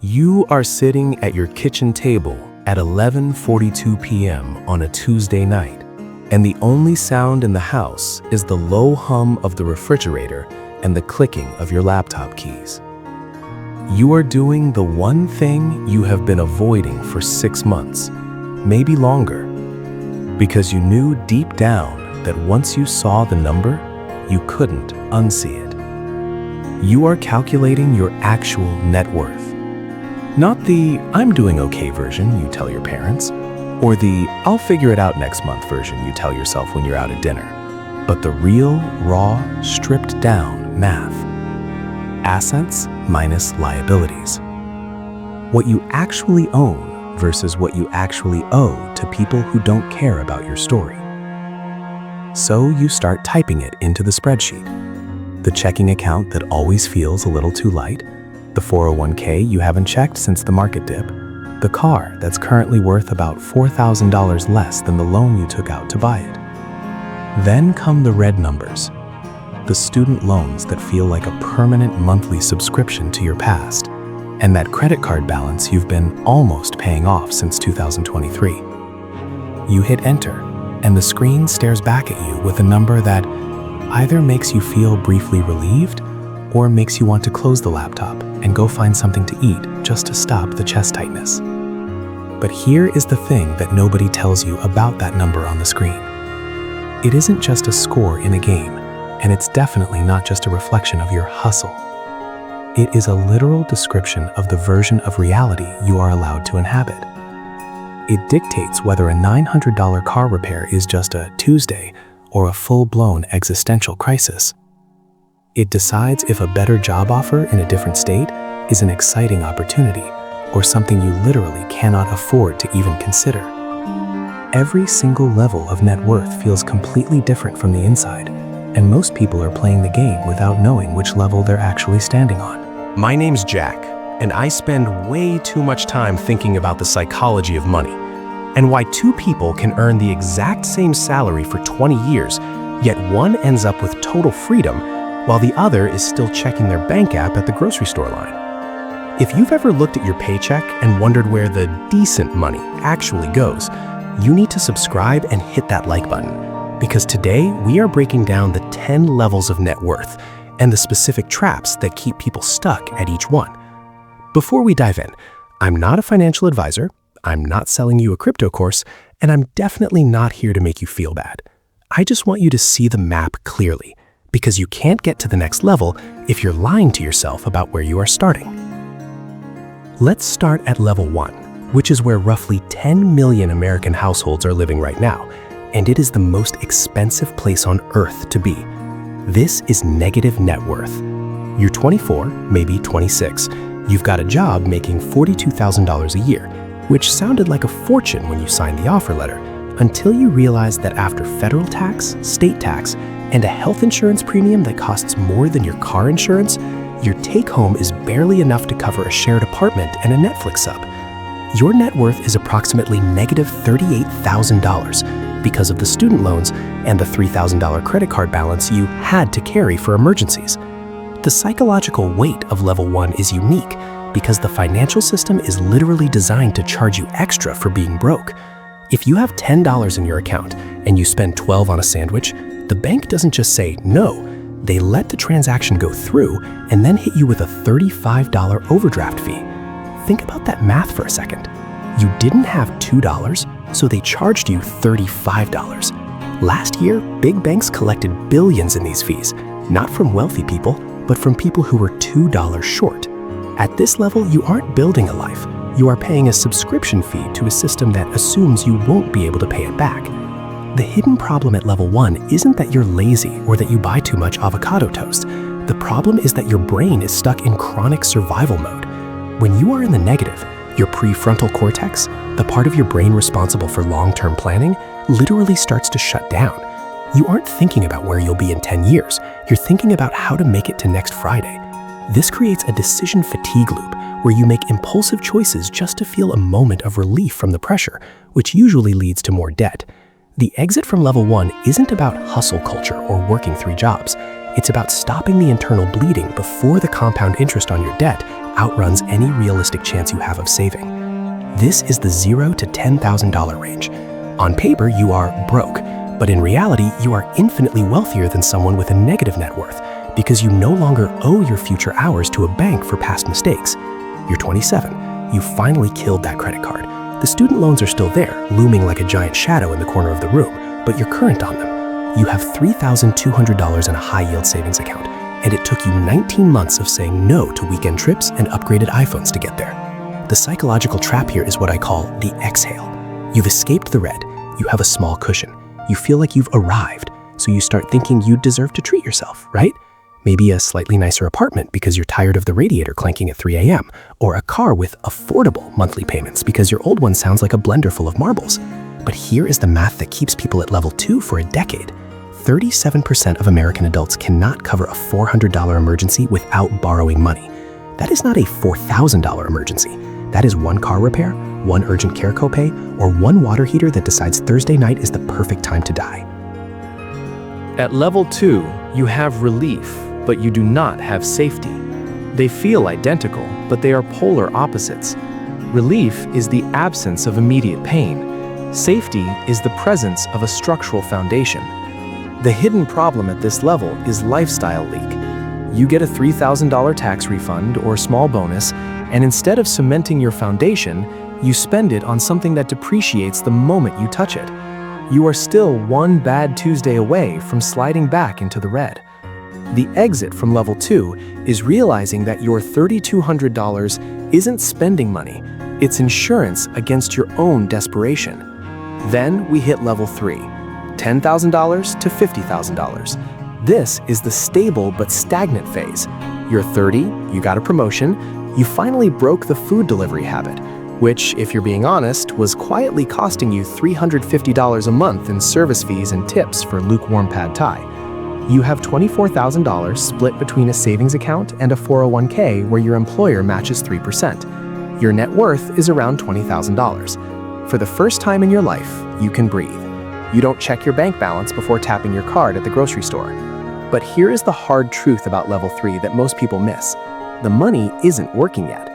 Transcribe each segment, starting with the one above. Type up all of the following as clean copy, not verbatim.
You are sitting at your kitchen table at 11:42 p.m. on a Tuesday night, and the only sound in the house is the low hum of the refrigerator and the clicking of your laptop keys. You are doing the one thing you have been avoiding for 6 months, maybe longer, because you knew deep down that once you saw the number, you couldn't unsee it. You are calculating your actual net worth. Not the "I'm doing okay" version you tell your parents, or the "I'll figure it out next month" version you tell yourself when you're out at dinner, but the real, raw, stripped down math. Assets minus liabilities. What you actually own versus what you actually owe to people who don't care about your story. So you start typing it into the spreadsheet. The checking account that always feels a little too light, the 401k you haven't checked since the market dip, the car that's currently worth about $4,000 less than the loan you took out to buy it. Then come the red numbers, the student loans that feel like a permanent monthly subscription to your past, and that credit card balance you've been almost paying off since 2023. You hit enter, and the screen stares back at you with a number that either makes you feel briefly relieved or makes you want to close the laptop and go find something to eat just to stop the chest tightness. But here is the thing that nobody tells you about that number on the screen. It isn't just a score in a game, and it's definitely not just a reflection of your hustle. It is a literal description of the version of reality you are allowed to inhabit. It dictates whether a $900 car repair is just a Tuesday or a full-blown existential crisis. It decides if a better job offer in a different state is an exciting opportunity or something you literally cannot afford to even consider. Every single level of net worth feels completely different from the inside, and most people are playing the game without knowing which level they're actually standing on. My name's Jack, and I spend way too much time thinking about the psychology of money and why two people can earn the exact same salary for 20 years, yet one ends up with total freedom while the other is still checking their bank app at the grocery store line. If you've ever looked at your paycheck and wondered where the decent money actually goes, you need to subscribe and hit that like button, because today we are breaking down the 10 levels of net worth and the specific traps that keep people stuck at each one. Before we dive in, I'm not a financial advisor, I'm not selling you a crypto course, and I'm definitely not here to make you feel bad. I just want you to see the map clearly, because you can't get to the next level if you're lying to yourself about where you are starting. Let's start at level 1, which is where roughly 10 million American households are living right now, and it is the most expensive place on earth to be. This is negative net worth. You're 24, maybe 26. You've got a job making $42,000 a year, which sounded like a fortune when you signed the offer letter, until you realize that after federal tax, state tax, and a health insurance premium that costs more than your car insurance, your take-home is barely enough to cover a shared apartment and a Netflix sub. Your net worth is approximately negative $38,000 because of the student loans and the $3,000 credit card balance you had to carry for emergencies. The psychological weight of level 1 is unique because the financial system is literally designed to charge you extra for being broke. If you have $10 in your account and you spend $12 on a sandwich, the bank doesn't just say no, they let the transaction go through and then hit you with a $35 overdraft fee. Think about that math for a second. You didn't have $2, so they charged you $35. Last year, big banks collected billions in these fees, not from wealthy people, but from people who were $2 short. At this level, you aren't building a life. You are paying a subscription fee to a system that assumes you won't be able to pay it back. The hidden problem at level 1 isn't that you're lazy or that you buy too much avocado toast. The problem is that your brain is stuck in chronic survival mode. When you are in the negative, your prefrontal cortex, the part of your brain responsible for long-term planning, literally starts to shut down. You aren't thinking about where you'll be in 10 years. You're thinking about how to make it to next Friday. This creates a decision fatigue loop where you make impulsive choices just to feel a moment of relief from the pressure, which usually leads to more debt. The exit from level 1 isn't about hustle culture or working 3 jobs. It's about stopping the internal bleeding before the compound interest on your debt outruns any realistic chance you have of saving. This is the $0 to $10,000 range. On paper, you are broke, but in reality, you are infinitely wealthier than someone with a negative net worth because you no longer owe your future hours to a bank for past mistakes. You're 27. You finally killed that credit card. The student loans are still there, looming like a giant shadow in the corner of the room, but you're current on them. You have $3,200 in a high-yield savings account, and it took you 19 months of saying no to weekend trips and upgraded iPhones to get there. The psychological trap here is what I call the exhale. You've escaped the red. You have a small cushion. You feel like you've arrived, so you start thinking you deserve to treat yourself, right? Maybe a slightly nicer apartment because you're tired of the radiator clanking at 3 a.m., or a car with affordable monthly payments because your old one sounds like a blender full of marbles. But here is the math that keeps people at level 2 for a decade. 37% of American adults cannot cover a $400 emergency without borrowing money. That is not a $4,000 emergency. That is one car repair, one urgent care copay, or one water heater that decides Thursday night is the perfect time to die. At level 2, you have relief, but you do not have safety. They feel identical, but they are polar opposites. Relief is the absence of immediate pain. Safety is the presence of a structural foundation. The hidden problem at this level is lifestyle leak. You get a $3,000 tax refund or small bonus, and instead of cementing your foundation, you spend it on something that depreciates the moment you touch it. You are still one bad Tuesday away from sliding back into the red. The exit from level 2 is realizing that your $3,200 isn't spending money, it's insurance against your own desperation. Then we hit level 3, $10,000 to $50,000. This is the stable but stagnant phase. You're 30, you got a promotion, you finally broke the food delivery habit, which, if you're being honest, was quietly costing you $350 a month in service fees and tips for lukewarm pad thai. You have $24,000 split between a savings account and a 401k where your employer matches 3%. Your net worth is around $20,000. For the first time in your life, you can breathe. You don't check your bank balance before tapping your card at the grocery store. But here is the hard truth about level 3 that most people miss. The money isn't working yet.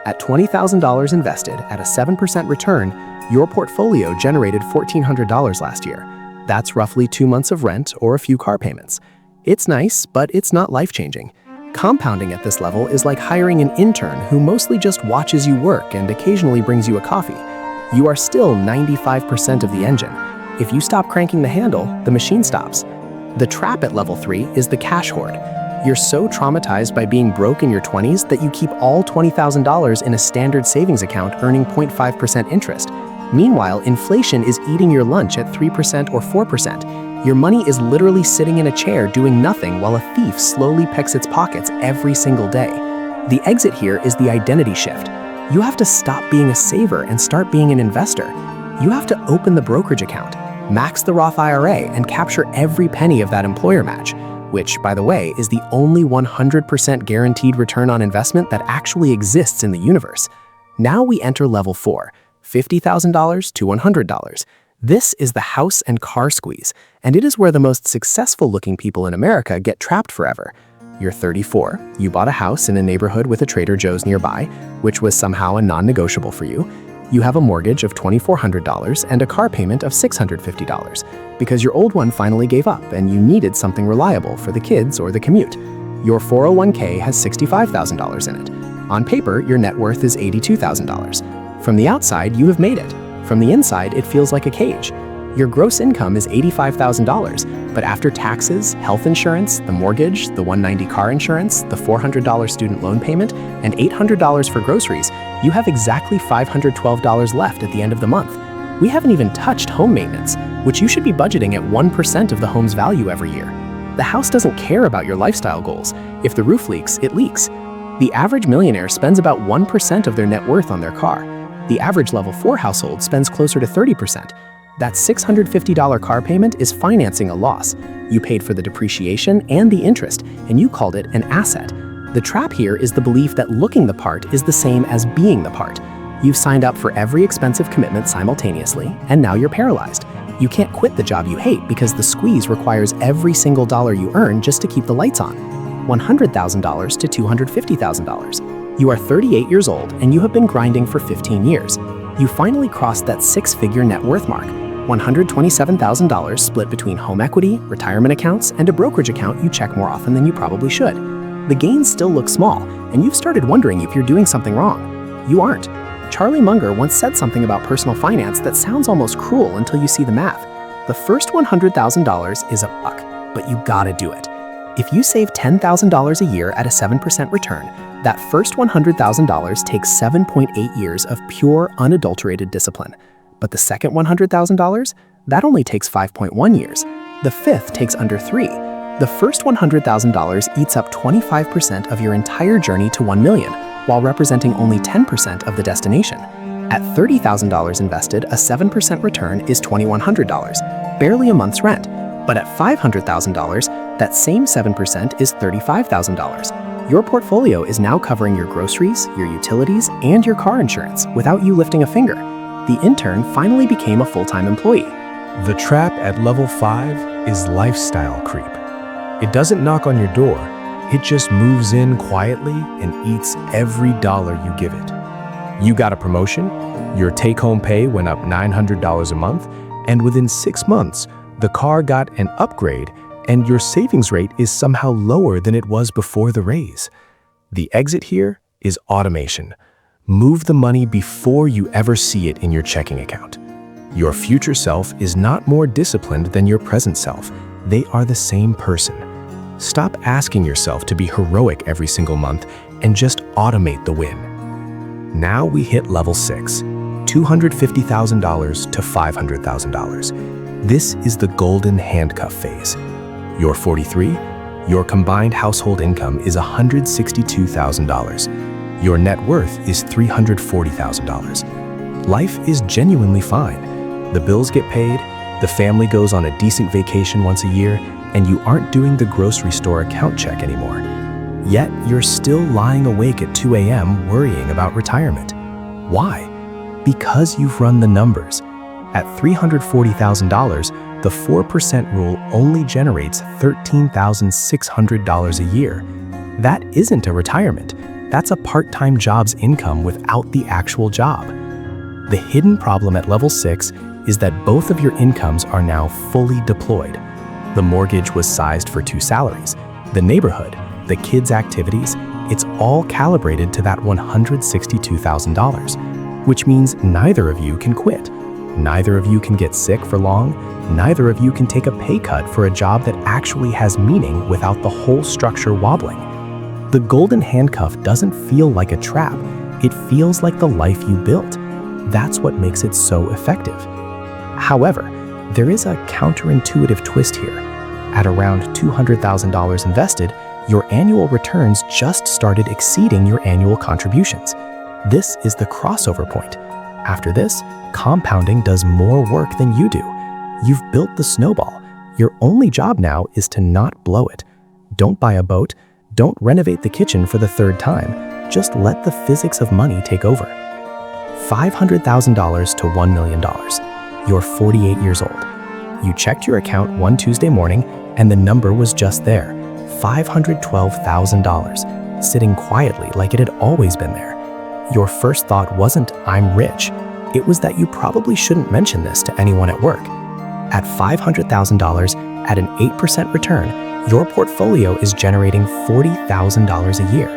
At $20,000 invested at a 7% return, your portfolio generated $1,400 last year. That's roughly 2 months of rent or a few car payments. It's nice, but it's not life-changing. Compounding at this level is like hiring an intern who mostly just watches you work and occasionally brings you a coffee. You are still 95% of the engine. If you stop cranking the handle, the machine stops. The trap at level 3 is the cash hoard. You're so traumatized by being broke in your 20s that you keep all $20,000 in a standard savings account earning 0.5% interest. Meanwhile, inflation is eating your lunch at 3% or 4%. Your money is literally sitting in a chair doing nothing while a thief slowly picks its pockets every single day. The exit here is the identity shift. You have to stop being a saver and start being an investor. You have to open the brokerage account, max the Roth IRA, and capture every penny of that employer match, which, by the way, is the only 100% guaranteed return on investment that actually exists in the universe. Now we enter level 4. $50,000 to $100. This is the house and car squeeze, and it is where the most successful-looking people in America get trapped forever. You're 34, you bought a house in a neighborhood with a Trader Joe's nearby, which was somehow a non-negotiable for you. You have a mortgage of $2,400 and a car payment of $650 because your old one finally gave up and you needed something reliable for the kids or the commute. Your 401k has $65,000 in it. On paper, your net worth is $82,000. From the outside, you have made it. From the inside, it feels like a cage. Your gross income is $85,000, but after taxes, health insurance, the mortgage, the $190 car insurance, the $400 student loan payment, and $800 for groceries, you have exactly $512 left at the end of the month. We haven't even touched home maintenance, which you should be budgeting at 1% of the home's value every year. The house doesn't care about your lifestyle goals. If the roof leaks, it leaks. The average millionaire spends about 1% of their net worth on their car. The average level 4 household spends closer to 30%. That $650 car payment is financing a loss. You paid for the depreciation and the interest, and you called it an asset. The trap here is the belief that looking the part is the same as being the part. You've signed up for every expensive commitment simultaneously, and now you're paralyzed. You can't quit the job you hate because the squeeze requires every single dollar you earn just to keep the lights on. $100,000 to $250,000. You are 38 years old and you have been grinding for 15 years. You finally crossed that six-figure net worth mark, $127,000 split between home equity, retirement accounts, and a brokerage account you check more often than you probably should. The gains still look small, and you've started wondering if you're doing something wrong. You aren't. Charlie Munger once said something about personal finance that sounds almost cruel until you see the math. The first $100,000 is $1, but you gotta do it. If you save $10,000 a year at a 7% return, that first $100,000 takes 7.8 years of pure, unadulterated discipline. But the second $100,000, that only takes 5.1 years. The fifth takes under 3. The first $100,000 eats up 25% of your entire journey to $1 million, while representing only 10% of the destination. At $30,000 invested, a 7% return is $2,100, barely a month's rent. But at $500,000, that same 7% is $35,000. Your portfolio is now covering your groceries, your utilities, and your car insurance without you lifting a finger. The intern finally became a full-time employee. The trap at level 5 is lifestyle creep. It doesn't knock on your door, it just moves in quietly and eats every dollar you give it. You got a promotion, your take-home pay went up $900 a month, and within 6 months, the car got an upgrade and your savings rate is somehow lower than it was before the raise. The exit here is automation. Move the money before you ever see it in your checking account. Your future self is not more disciplined than your present self. They are the same person. Stop asking yourself to be heroic every single month and just automate the win. Now we hit level 6, $250,000 to $500,000. This is the golden handcuff phase. You're 43, your combined household income is $162,000. Your net worth is $340,000. Life is genuinely fine. The bills get paid, the family goes on a decent vacation once a year, and you aren't doing the grocery store account check anymore. Yet you're still lying awake at 2 a.m. worrying about retirement. Why? Because you've run the numbers. At $340,000, the 4% rule only generates $13,600 a year. That isn't a retirement. That's a part-time job's income without the actual job. The hidden problem at level 6 is that both of your incomes are now fully deployed. The mortgage was sized for 2 salaries. The neighborhood, the kids' activities, it's all calibrated to that $162,000, which means neither of you can quit. Neither of you can get sick for long. Neither of you can take a pay cut for a job that actually has meaning without the whole structure wobbling. The golden handcuff doesn't feel like a trap. It feels like the life you built. That's what makes it so effective. However, there is a counterintuitive twist here. At around $200,000 invested, your annual returns just started exceeding your annual contributions. This is the crossover point. After this, compounding does more work than you do. You've built the snowball. Your only job now is to not blow it. Don't buy a boat. Don't renovate the kitchen for the 3rd time. Just let the physics of money take over. $500,000 to $1 million. You're 48 years old. You checked your account one Tuesday morning and the number was just there, $512,000, sitting quietly like it had always been there. Your first thought wasn't, "I'm rich." It was that you probably shouldn't mention this to anyone at work. At $500,000 at an 8% return, your portfolio is generating $40,000 a year.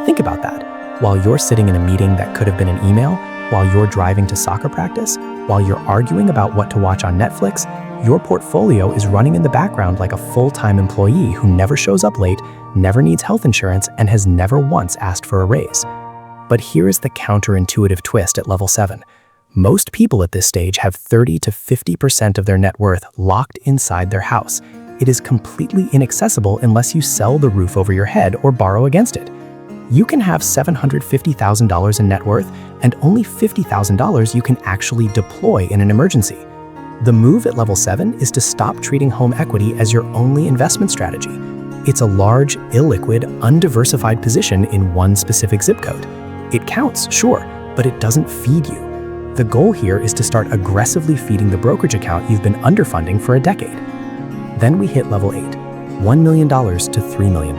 Think about that. While you're sitting in a meeting that could have been an email, while you're driving to soccer practice, while you're arguing about what to watch on Netflix, your portfolio is running in the background like a full-time employee who never shows up late, never needs health insurance, and has never once asked for a raise. But here is the counterintuitive twist at level 7. Most people at this stage have 30 to 50% of their net worth locked inside their house. It is completely inaccessible unless you sell the roof over your head or borrow against it. You can have $750,000 in net worth and only $50,000 you can actually deploy in an emergency. The move at level 7 is to stop treating home equity as your only investment strategy. It's a large, illiquid, undiversified position in one specific zip code. It counts, sure, but it doesn't feed you. The goal here is to start aggressively feeding the brokerage account you've been underfunding for a decade. Then we hit level 8, $1 million to $3 million.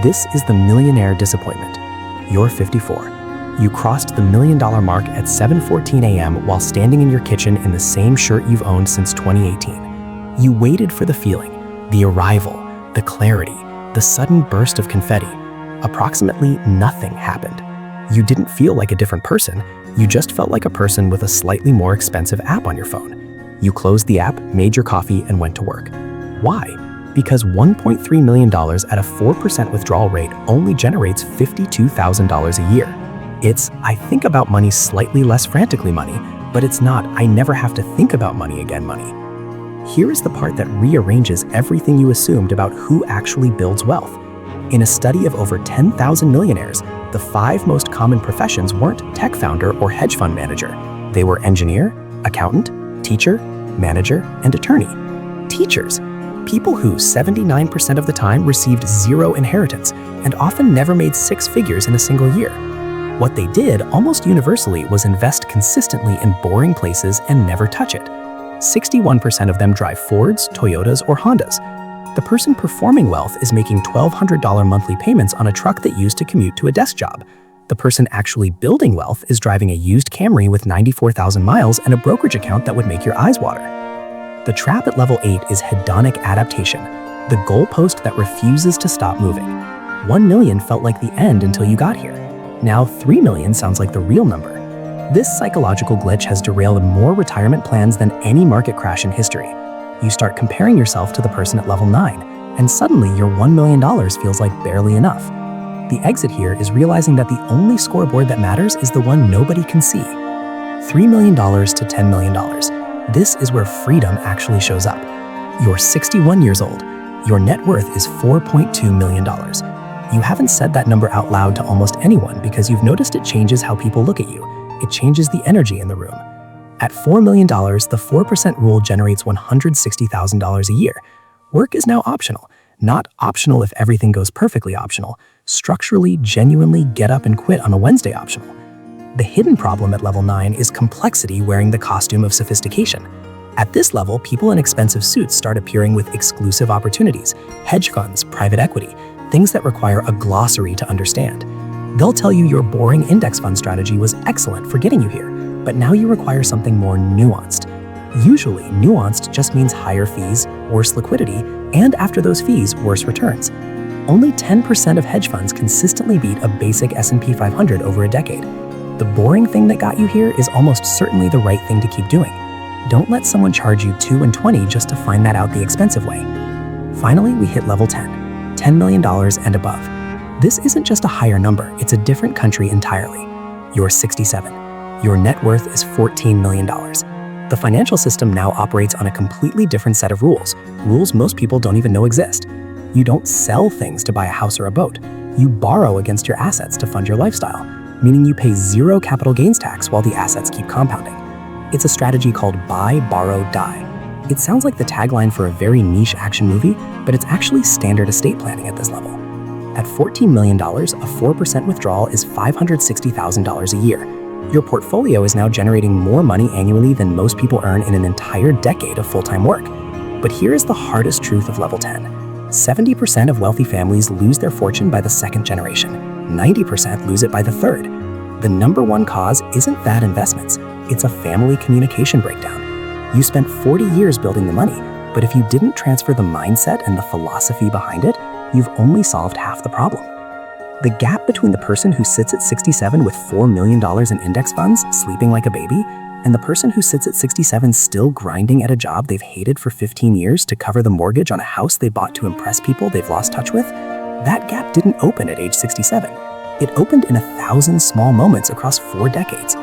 This is the millionaire disappointment. You're 54. You crossed the $1 million mark at 7:14 a.m. while standing in your kitchen in the same shirt you've owned since 2018. You waited for the feeling, the arrival, the clarity, the sudden burst of confetti. Approximately nothing happened. You didn't feel like a different person, you just felt like a person with a slightly more expensive app on your phone. You closed the app, made your coffee, and went to work. Why? Because $1.3 million at a 4% withdrawal rate only generates $52,000 a year. It's, I think about money slightly less frantically money, but it's not, I never have to think about money again money. Here is the part that rearranges everything you assumed about who actually builds wealth. In a study of over 10,000 millionaires, the 5 most common professions weren't tech founder or hedge fund manager. They were engineer, accountant, teacher, manager, and attorney. Teachers, people who 79% of the time received 0 inheritance and often never made 6 figures in a single year. What they did almost universally was invest consistently in boring places and never touch it. 61% of them drive Fords, Toyotas, or Hondas. The person performing wealth is making $1,200 monthly payments on a truck that used to commute to a desk job. The person actually building wealth is driving a used Camry with 94,000 miles and a brokerage account that would make your eyes water. The trap at level 8 is hedonic adaptation, the goalpost that refuses to stop moving. 1 million felt like the end until you got here. Now 3 million sounds like the real number. This psychological glitch has derailed more retirement plans than any market crash in history. You start comparing yourself to the person at level 9, and suddenly your $1 million feels like barely enough. The exit here is realizing that the only scoreboard that matters is the one nobody can see. $3 million to $10 million. This is where freedom actually shows up. You're 61 years old. Your net worth is $4.2 million. You haven't said that number out loud to almost anyone because you've noticed it changes how people look at you. It changes the energy in the room. At $4 million, the 4% rule generates $160,000 a year. Work is now optional. Not optional if everything goes perfectly optional. Structurally, genuinely get up and quit on a Wednesday optional. The hidden problem at level 9 is complexity wearing the costume of sophistication. At this level, people in expensive suits start appearing with exclusive opportunities, hedge funds, private equity, things that require a glossary to understand. They'll tell you your boring index fund strategy was excellent for getting you here, but now you require something more nuanced. Usually, nuanced just means higher fees, worse liquidity, and after those fees, worse returns. Only 10% of hedge funds consistently beat a basic S&P 500 over a decade. The boring thing that got you here is almost certainly the right thing to keep doing. Don't let someone charge you $2 and $20 just to find that out the expensive way. Finally, we hit level 10, $10 million and above. This isn't just a higher number, it's a different country entirely. You're 67. Your net worth is $14 million. The financial system now operates on a completely different set of rules most people don't even know exist. You don't sell things to buy a house or a boat. You borrow against your assets to fund your lifestyle, meaning you pay 0 capital gains tax while the assets keep compounding. It's a strategy called buy, borrow, die. It sounds like the tagline for a very niche action movie, but it's actually standard estate planning at this level. At $14 million, a 4% withdrawal is $560,000 a year. Your portfolio is now generating more money annually than most people earn in an entire decade of full-time work. But here is the hardest truth of level 10. 70% of wealthy families lose their fortune by the 2nd generation. 90% lose it by the 3rd. The number one cause isn't bad investments. It's a family communication breakdown. You spent 40 years building the money, but if you didn't transfer the mindset and the philosophy behind it, you've only solved half the problem. The gap between the person who sits at 67 with $4 million in index funds, sleeping like a baby, and the person who sits at 67 still grinding at a job they've hated for 15 years to cover the mortgage on a house they bought to impress people they've lost touch with, that gap didn't open at age 67. It opened in 1,000 small moments across 4 decades.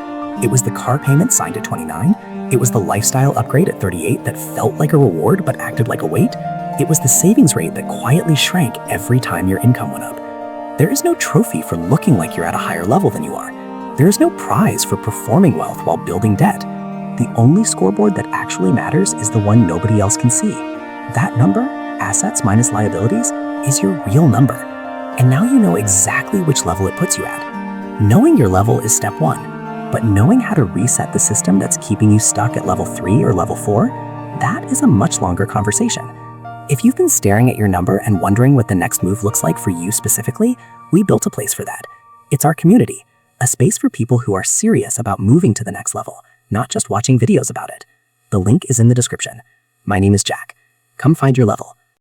It was the car payment signed at 29. It was the lifestyle upgrade at 38 that felt like a reward but acted like a weight. It was the savings rate that quietly shrank every time your income went up. There is no trophy for looking like you're at a higher level than you are. There is no prize for performing wealth while building debt. The only scoreboard that actually matters is the one nobody else can see. That number, assets minus liabilities, is your real number. And now you know exactly which level it puts you at. Knowing your level is step 1, but knowing how to reset the system that's keeping you stuck at level 3 or level 4, that is a much longer conversation. If you've been staring at your number and wondering what the next move looks like for you specifically, we built a place for that. It's our community, a space for people who are serious about moving to the next level, not just watching videos about it. The link is in the description. My name is Jack. Come find your level.